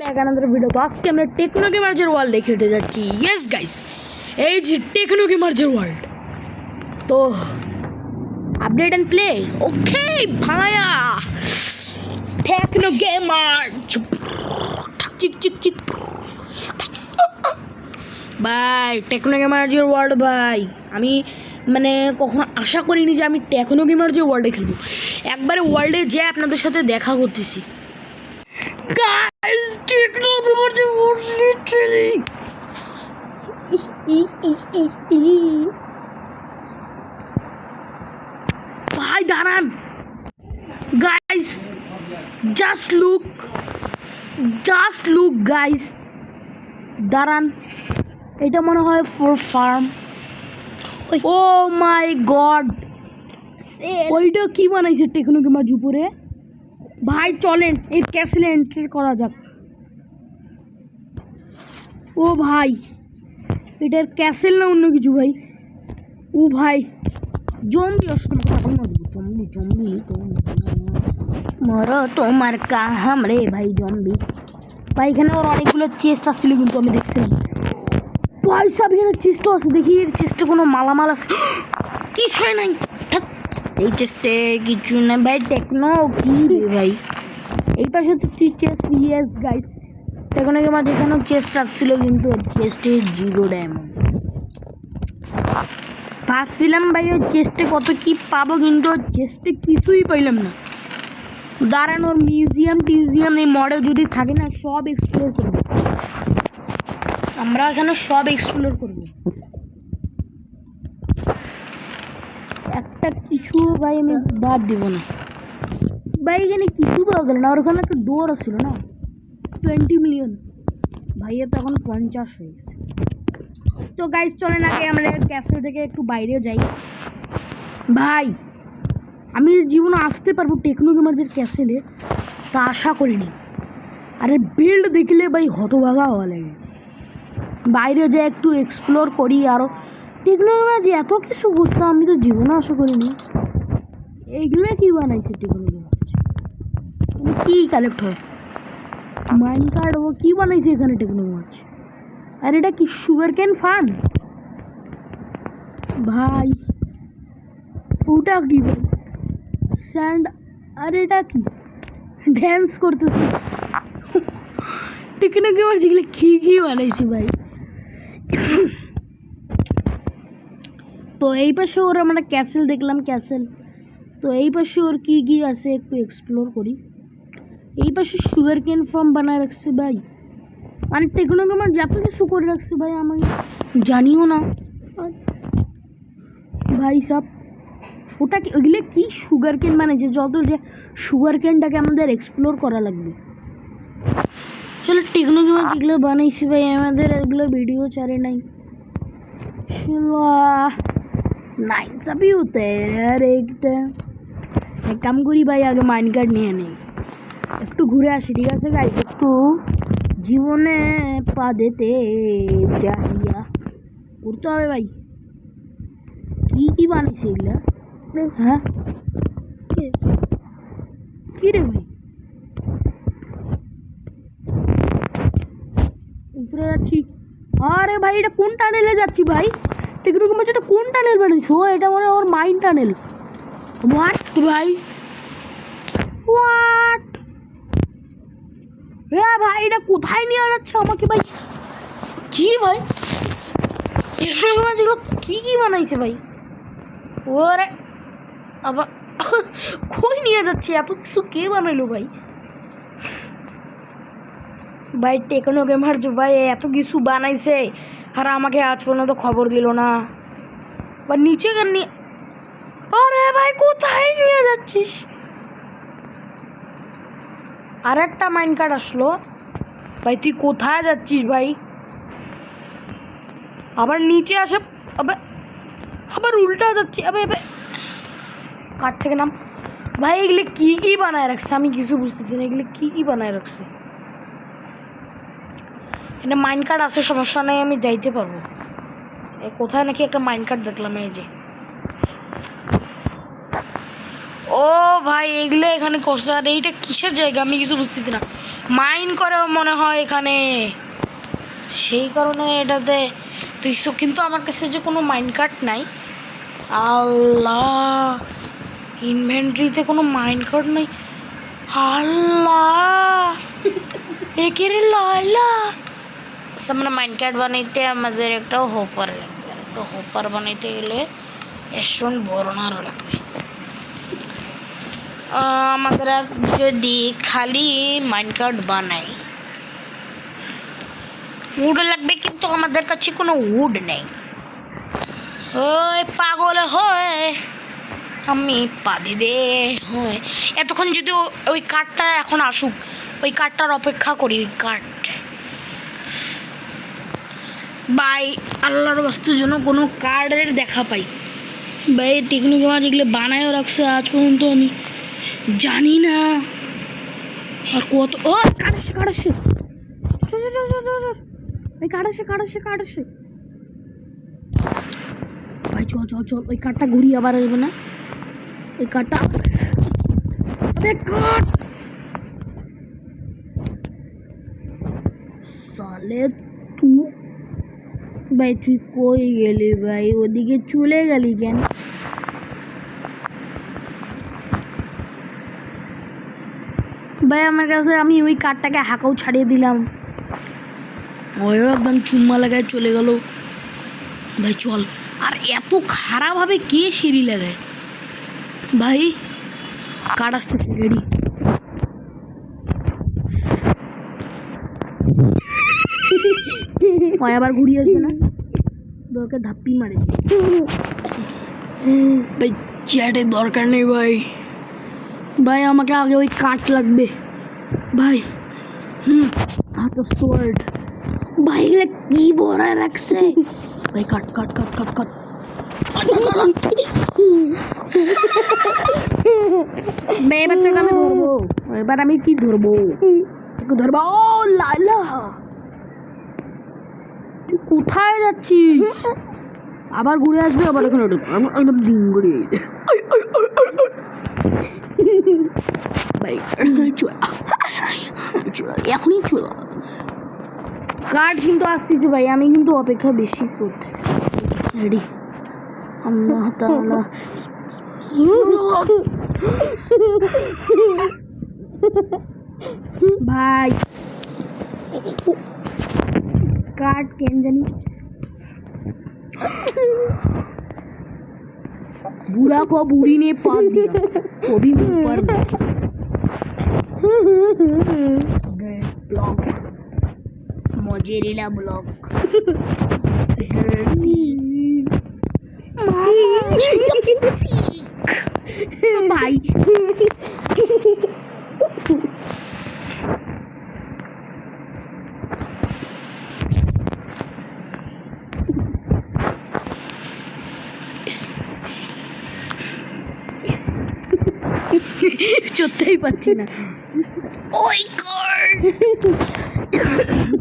Back another video. तो आज के আমরা টেকনো গেমার্সের ওয়ার্ল্ডে খেলতে যাচ্ছি। यस গাইস, এই যে টেকনো গেমার্সের ওয়ার্ল্ড। তো আপডেট এন্ড প্লে। ওকে ভাইয়া, টেকনো গেমার্স চিক চিক চিক ভাই, টেকনো গেমার্সের ওয়ার্ল্ড ভাই। আমি মানে কখনো আশা করিনি যে আমি টেকনো গেমার্সের ওয়ার্ল্ডে খেলবো। একবারে ওয়ার্ল্ডে যে আপনাদের সাথে দেখা করতেছি। Guys, Techno Gummer's literally. ভাই দাঁড়ান গাইস, জাস্ট লুক গাইস, দাঁড়ান। এটা মনে হয় ফোর ফার্ম। ও মাই গড, ওইটা কি বানাইছে টেকনো গেমার্স উপরে? ভাই চলেন এই ক্যাসেলে এন্ট্রি করা যাক। ও ভাই, এটার ক্যাসেল না অন্য কিছু ভাই? ও ভাই জম্বি আসলে জম্বি মরো তোমার কাহাম রে ভাই জম্বি। ভাই এখানে ওর অনেকগুলো চেস্ট আসছিল কিন্তু আমি দেখছিলাম। ভাই সব এখানে চেস্টও আছে, দেখি এর চেস্টে কোনো মালামাল আছে। কিছুই নাই এই চেস্টে, কিছু না ভাই। টেকনো কি রে ভাই, এই পাশে তো chest. Yes guys, Techno Gamers এখানেও চেস্ট রাখছিল কিন্তু চেস্টে 0 ডায়মন্ড। ভাবছিলাম ভাই ওই চেস্টে কত কি পাবো, কিন্তু চেস্টে কিছুই পাইলাম না। দাঁড়ান, ওর মিউজিয়াম এই মডেল যদি থাকে না, সব এক্সপ্লোর করবো আমরা। এখানে সব এক্সপ্লোর করবো, একটা কিছু ভাই আমি বাদ দিব না ভাই। এখানে কিছু পাওয়া গেল না, আর ওখানে একটা ডোর ছিল না। 20 মিলিয়ন ভাইয়া তো এখন 50 হয়ে গেছে। তো গাইস চলেন আগে আমরা ক্যাসেল থেকে একটু বাইরে যাই। ভাই আমি জীবনে আসতে পারবো টেকনো গেমার্সের ক্যাসেলে তা আশা করিনি। আরে বিল্ড দেখলে ভাই হতভাগা হওয়া লাগে। বাইরে যাই একটু এক্সপ্লোর করি। আরও টেকনো গেমার্স এত কিছু বুঝতাম আমি তো জীবনে আশা করিনি। এইগুলো কি বানাইছে টেকনো গেমার্স? কি কালেক্ট হয় মাইন কার্ড? ও কি বানাইছে এখানে টেকনো গেমার্স? আর এটা কি সুগার ক্যান ফার্ম ভাই? ওটা কি ভাই? স্যান্ড। আর এটা কি ড্যান্স করতেছে? টেকনো গেমার্স এগুলো কি বানাইছে ভাই? তো এই পাশে ওর আমরা ক্যাসেল দেখলাম, ক্যাসেল। তো এই পাশে ওর কি আছে একটু এক্সপ্লোর করি। এই পাশে সুগার কেন ফার্ম বানায় রাখছে ভাই। মানে টেকনো গেমার্স যত কিছু করে রাখছে ভাই, আমি জানিও না ভাই সব। ওটা কি, ওইগুলো কি সুগার কেন বানাইছে? যত যে সুগার কেনটাকে আমাদের এক্সপ্লোর করা লাগবে। চলো টেকনো গেমার্স যেগুলো বানাইছে ভাই, আমাদের এগুলো ভিডিও ছাড়ে নাই। নাই সবই হতে একটা এক কাম করি ভাই, আগে মাইন কার্ড নিয়ে নেই, একটু ঘুরে আসি। ঠিক আছে গাইস, একটু জীবনে পা দিতে যাইয়া করতে হবে ভাই। কি বানিয়েছে এগুলা? হ্যাঁ কি রে ভাই, উপরে যাচ্ছি। আরে ভাই এটা কোন টানেলে যাচ্ছি ভাই? টেকনো গেমার্স এটা কোন টানেল বানিয়েছে? ও এটা মানে ওর মাইন টানেল। হোয়াট ভাই, হোয়াট? হ্যাঁ ভাই এটা কোথায় নিয়ে যাচ্ছে আমাকে ভাই? কি ভাই যেগুলো কি বানাইছে ভাই? ওরে আবার কই নিয়ে যাচ্ছে? এত কিছু কে বানাইলো ভাই? ভাই টেকনো গেমার্স ভাই এত কিছু বানাইছে আর আমাকে আজ পর্যন্ত খবর দিল না। বা নিচে গান নিয়ে, আরে ভাই কোথায় নিয়ে যাচ্ছিস? আর একটা মাইন কার্ড আসলো ভাই, তুই কোথায় যাচ্ছিস ভাই? আবার নিচে আসে, আবার উল্টা যাচ্ছি। কাঠ থেকে নাম ভাই। এগুলো কি বানায় রাখছে আমি কিছু বুঝতেছি না। এগুলো কি বানায় রাখছে? এখানে মাইন কার্ড আছে, সমস্যা নেই, আমি যাইতে পারবো। কোথায় নাকি একটা মাইন কার্ড দেখলাম, এই যে। ও ভাই এগুলো এখানে করছে। আর এইটা কিসের জায়গা আমি কিছু বুঝতেছি না। মাইন করে মনে হয় এখানে, সেই কারণে এটাতে দেখছো। কিন্তু আমার কাছে যে কোনো মাইন কার্ড নাই। আল্লাহ, ইনভেন্টরিতে কোনো মাইন কার্ড নাই। আল্লাহ, একের লালা আমরা মাইন কার্ড বানাইতে আমাদের একটা হোপার লাগবে। আর একটা হোপার বানাইতে গেলে এসন বর্ণারও লাগবে। আমাদের যদি খালি মাইন কার্ড বানাই, উড লাগবে, কিন্তু আমাদের কাছে কোনো উড নেই। ওই পাগল হয় আমি পাদি দে হয়। এতক্ষণ যদি ওই কার্ডটা এখন আসুক, ওই কার্ডটার অপেক্ষা করি। ওই কার্ড ভাই, আল্লাহর বাস্তুর জন্য কোনো কার্ডের দেখা পাই ভাই। টেকনিক আমার যেগুলো বানায়ও রাখছে আজ পর্যন্ত আমি জানি না। আর কত ও কাটাচ্ছে কাটাচ্ছে ভাই, কাটাচ্ছে ভাই। চল চল চল, ওই কার্ডটা ঘুরিয়ে আবার আসবে না। ওই কার্ডটা সালে ভাই, তুই কই গেলি ভাই? ওদিকে চলে গেলি কেন? ভাই আমার কাছে, আমি ওই কার্ডটাকে হাঁকাও ছাড়িয়ে দিলাম, ওই একদম চুম্মা লাগায় চলে গেল ভাই। চল। আর এত খারাপভাবে কে সিঁড়ি লাগায় ভাই? কার্ড আসতে রেডি। আবার ঘুরিয়ে আসবে না, দরকার ধাপ্পি মারে ভাই। চ্যাটের দরকার নেই ভাই। ভাই আমাকে আগে ওই কাঠ লাগবে ভাই। হাতে সোয়ার্ড ভাই, এগুলো কি ভরা রাখছে ভাই? কাট কাট কাট কাট কাট। এবার তোকে আমি ধরবো। এবার আমি কি ধরবো? তোকে ধরবো। ও লালা, তুই কোথায় যাচ্ছিস? আবার ঘুরে আসবে, আবার এখানে একদম ডিম ঘুরিয়ে ভাই। এখনই চলো। কার্ড কিন্তু আসতেছে ভাই, আমি কিন্তু অপেক্ষা বেশি করতে রেডি। আল্লাহ তাআলা ভাই, কার্ড কেন জানি बुढ़ा को बूढ़ी ने पाल दिया, वो भी मुंह पर ब्लॉक, मोजेरेला ब्लॉक भाई। চড়তেই পারছি না। ওই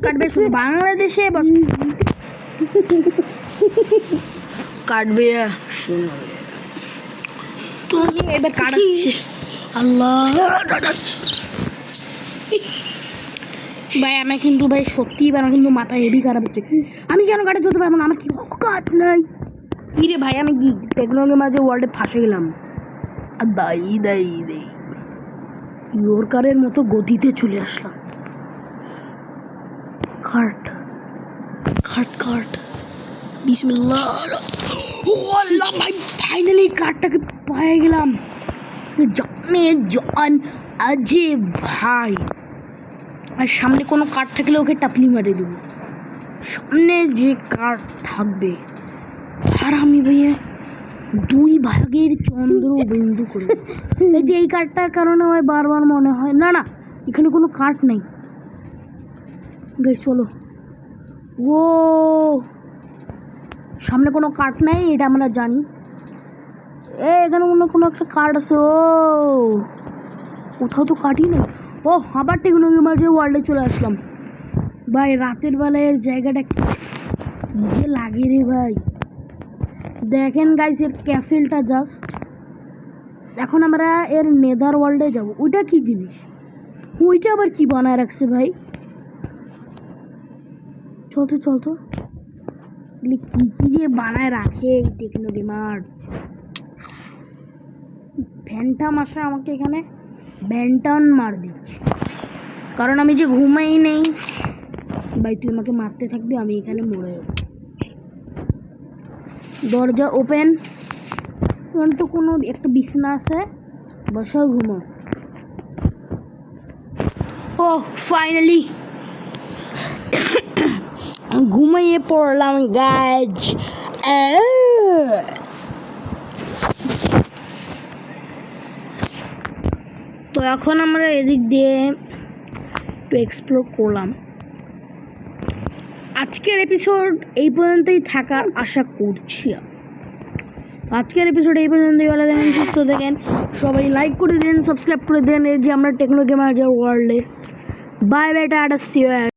কাটবে শুধু বাংলাদেশে কাটবে শুনো তো। এবার কাটাচ্ছে আল্লাহ ভাই। আমি কিন্তু ভাই সত্যি এবার কিন্তু মাথা হেভি খারাপ হচ্ছে। আমি কেন কাটে যেতে পারবো না? আমার কি কাট নাই রে ভাই? আমি কি টেকনোলজির মাঝে ওয়ার্ল্ডে ফাঁসে গেলাম? আর দাই দাই দাই ইয়র্কারের মতো গতিতে চলে আসলাম। কাট কাট কাট বিসমিল্লাহ। ও আল্লাহ ভাই, ফাইনালি কার্ডটাকে পেয়ে গেলাম। জানে জান আজে ভাই। আর সামনে কোনো কার্ড থাকলে ওকে টাপলি মারে দেব। সামনে যে কার্ড থাকবে আর আমি ভাইয়া দুই ভাগের চন্দ্র বিন্দু করে। এই যে এই কার্ডটার কারণে হয় বারবার মনে হয় না না এখানে কোনো কার্ড নেই। বেশ চলো। ও সামনে কোনো কার্ড নেই, এটা আমরা জানি। এখানে কোনো একটা কার্ড আছে। ও কোথাও তো কার্ডই নেই। ও আবার টেকনোলজির মাঝে ওয়ার্ল্ডে চলে আসলাম ভাই। রাতের বেলায় এর জায়গাটা কি যে লাগে রে ভাই। দেখেন গাইস, এর ক্যাসেলটা জাস্ট। এখন আমরা এর নেদার ওয়ার্ল্ডে যাব। ওইটা কি জিনিস? ওইটা আবার কি বানায় রাখছে ভাই? চল তো কি কি যে বানায় রাখে এই টেকনো গেমার। ফ্যান্টাম আসা আমাকে এখানে ব্যান্টান মার দিচ্ছে, কারণ আমি যে ঘুমাই নেই। ভাই তুই আমাকে মারতে থাকবি, আমি এখানে মরে যাবো। দরজা ওপেন। তো কোনো একটা বিছনা আছে, বসাও ঘুমাও। ও ফাইনালি ঘুমাইয়ে পড়লাম গাইজ। তো এখন আমরা এদিক দিয়ে একটু এক্সপ্লোর করলাম। আজকের এপিসোড এই পর্যন্তই থাকার আশা করছি। আজকের এপিসোড এই পর্যন্তই। ভালো থাকেন, সুস্থ থাকেন, সবাই লাইক করে দিন, সাবস্ক্রাইব করে দেন। এই যে আমরা টেকনো গেমার ওয়ার্ল্ডে। বাই বাই, টাটা, সি ইউ।